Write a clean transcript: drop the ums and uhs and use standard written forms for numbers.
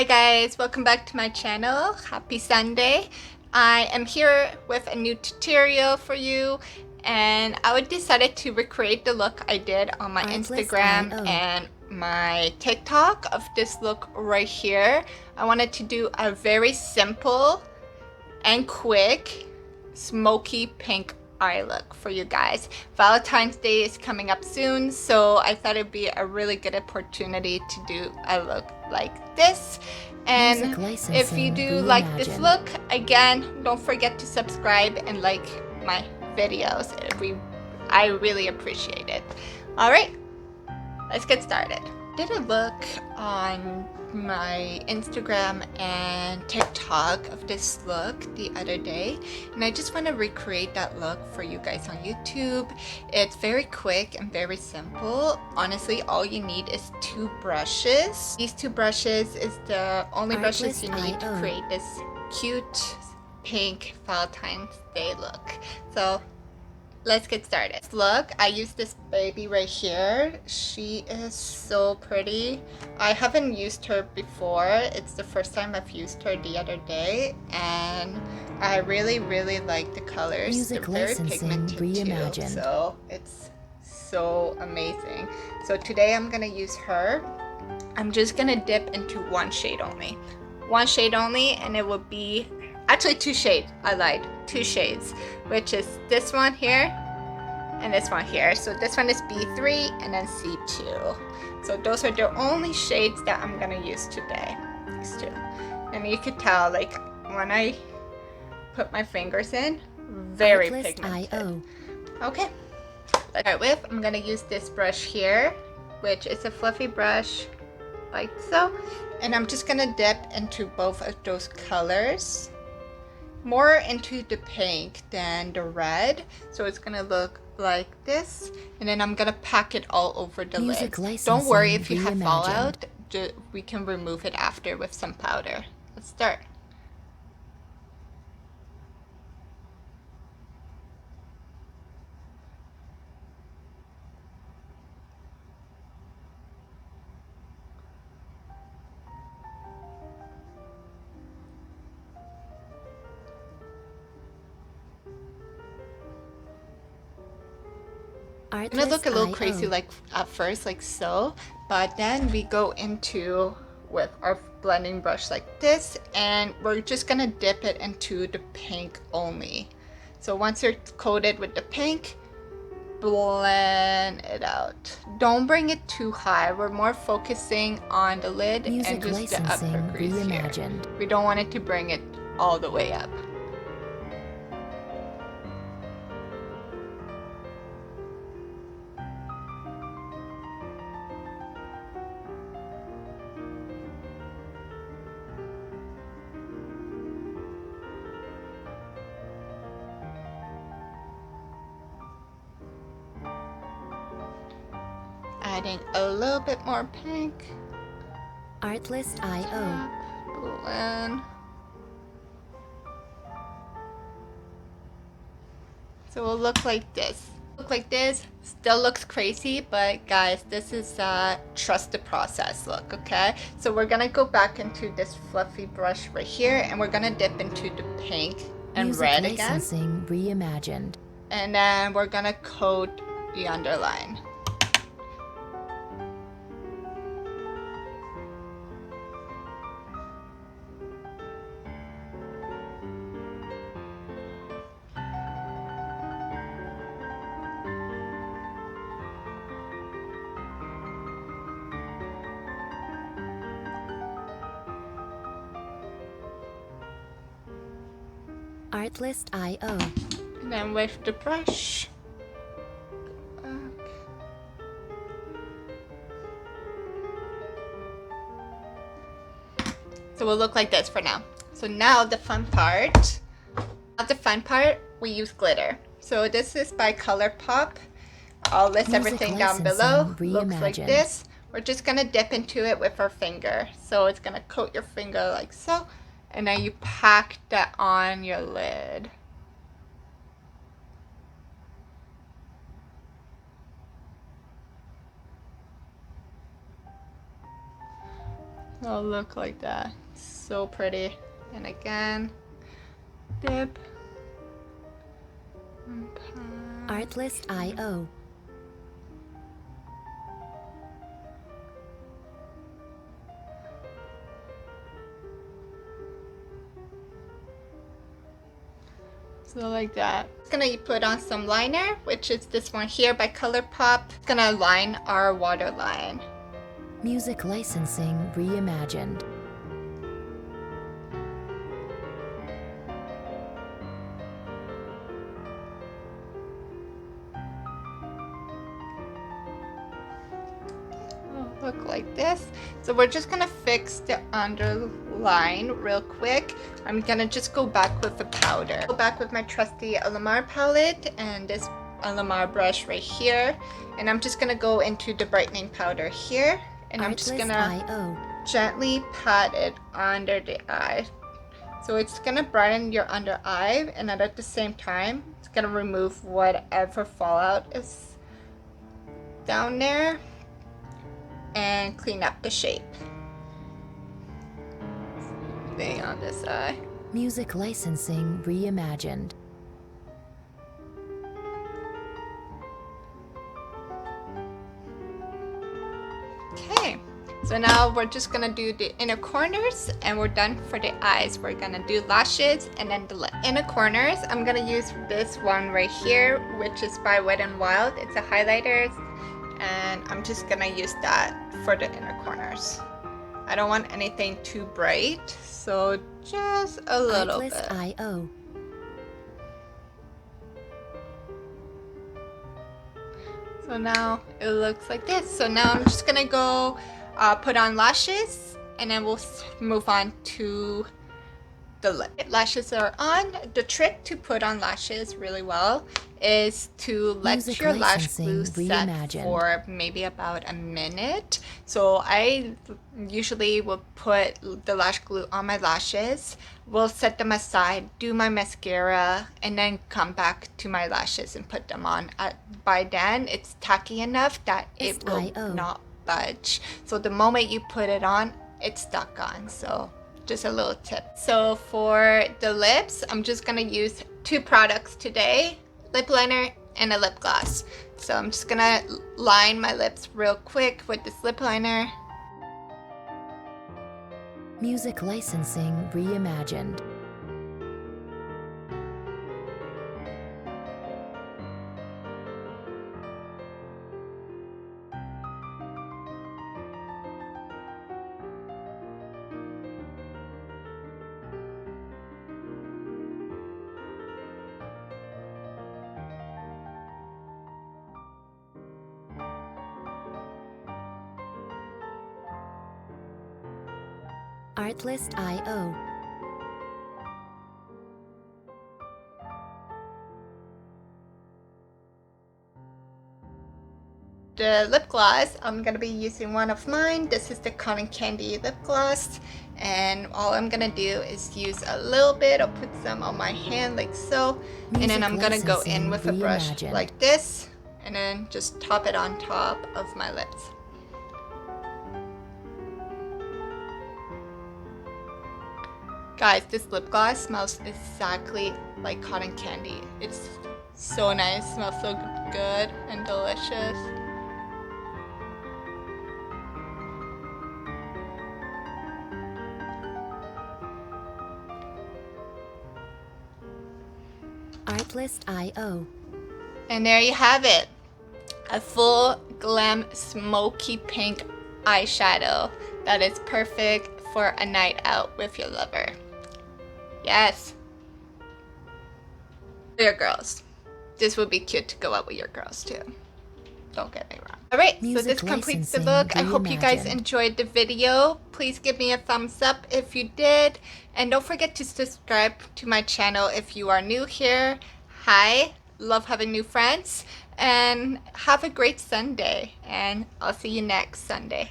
Hi guys, welcome back to my channel. Happy Sunday. I am here with a new tutorial for you, and I decided to recreate the look I did on my Instagram and my TikTok of this look right here. I wanted to do a very simple and quick smoky pink eye look for you guys. Valentine's Day is coming up soon, so I thought it'd be a really good opportunity to do a look like this. And if you do like this look, again, don't forget to subscribe and like my videos. I really appreciate it. All right, let's get started. Did a look on my Instagram and TikTok of this look the other day, and I just want to recreate that look for you guys on YouTube. It's very quick and very simple. Honestly, all you need is 2 brushes. These 2 brushes is the only brushes you need to create this cute pink Valentine's Day look. So let's get started. Look, I used this baby right here. She is so pretty. I haven't used her before. It's the first time I've used her the other day, and I really like the colors. They're very pigmented too, so it's so amazing. So today I'm gonna use her. I'm just gonna dip into 1 shade only. 1 shade only, and it will be actually 2 shades. I lied. 2 shades, which is this one here and this one here. So this one is B3 and then C2. So those are the only shades that I'm gonna use today. These 2. And you could tell, like, when I put my fingers in, very pigmented. Okay, let's start with, I'm gonna use this brush here, which is a fluffy brush like so. And I'm just gonna dip into both of those colors. More into the pink than the red, so it's gonna look like this, and then I'm gonna pack it all over the lid. Don't worry if you have fallout, we can remove it after with some powder. Let's start. It's gonna look a little crazy like at first, like so, but then we go into with our blending brush like this, and we're just gonna dip it into the pink only. So once you're coated with the pink, blend it out. Don't bring it too high. We're more focusing on the lid and just the upper crease here. We don't want it to bring it all the way up. Adding a little bit more pink. Artlist.io. Blend. So we'll look like this. Look like this. Still looks crazy, but guys, this is trust the process look, okay? So we're gonna go back into this fluffy brush right here, and we're gonna dip into the pink and red again. Reimagined. And then we're gonna coat the underline. Artlist.io. And then with the brush, go back. So we'll look like this for now. So now the fun part. We use glitter. So this is by Colourpop. I'll list everything down below. Looks like this. We're just gonna dip into it with our finger. So it's gonna coat your finger like so, and then you pack that on your lid. it'll look like that. So pretty. And again, dip. Artlist.io. So like that. It's gonna put on some liner, which is this one here by Colourpop. It's gonna line our waterline. Music licensing reimagined. Look like this. So we're just gonna fix the underline real quick. I'm gonna just go back with the powder. Go back with my trusty Alamar palette and this Alamar brush right here. And I'm just gonna go into the brightening powder here. And I'm just gonna gently pat it under the eye. So it's gonna brighten your under eye, and at the same time, it's gonna remove whatever fallout is down there and clean up the shape. Thing on this eye. Music licensing reimagined. Okay, so now we're just gonna do the inner corners and we're done for the eyes. We're gonna do lashes and then the lip. Inner corners, I'm gonna use this one right here, which is by Wet n Wild. It's a highlighter, and I'm just gonna use that for the inner corners. I don't want anything too bright, so just a little bit. Artlist.io. So now it looks like this. So now I'm just gonna go put on lashes, and then we'll move on to the lip. Lashes are on. The trick to put on lashes really well is to let Music your lash licensing glue set reimagined. for maybe about a minute. So I usually will put the lash glue on my lashes, will set them aside, do my mascara, and then come back to my lashes and put them on. By then, it's tacky enough that it will not budge. So the moment you put it on, it's stuck on. So just a little tip. So for the lips, I'm just gonna use two products today, lip liner and a lip gloss. So I'm just gonna line my lips real quick with this lip liner. Music licensing reimagined. Artlist.io. The lip gloss, I'm going to be using one of mine. This is the Cotton Candy lip gloss. And all I'm going to do is use a little bit. I'll put some on my hand like so. And then I'm going to go in with a brush like this. And then just top it on top of my lips. Guys, this lip gloss smells exactly like cotton candy. It's so nice, smells so good and delicious. Artlist.io. And there you have it. A full glam smoky pink eyeshadow that is perfect for a night out with your lover. Yes. Your girls. This would be cute to go out with your girls too. Don't get me wrong. Alright, so this completes the look. I hope you guys enjoyed the video. Please give me a thumbs up if you did. And don't forget to subscribe to my channel if you are new here. Hi, love having new friends. And have a great Sunday. And I'll see you next Sunday.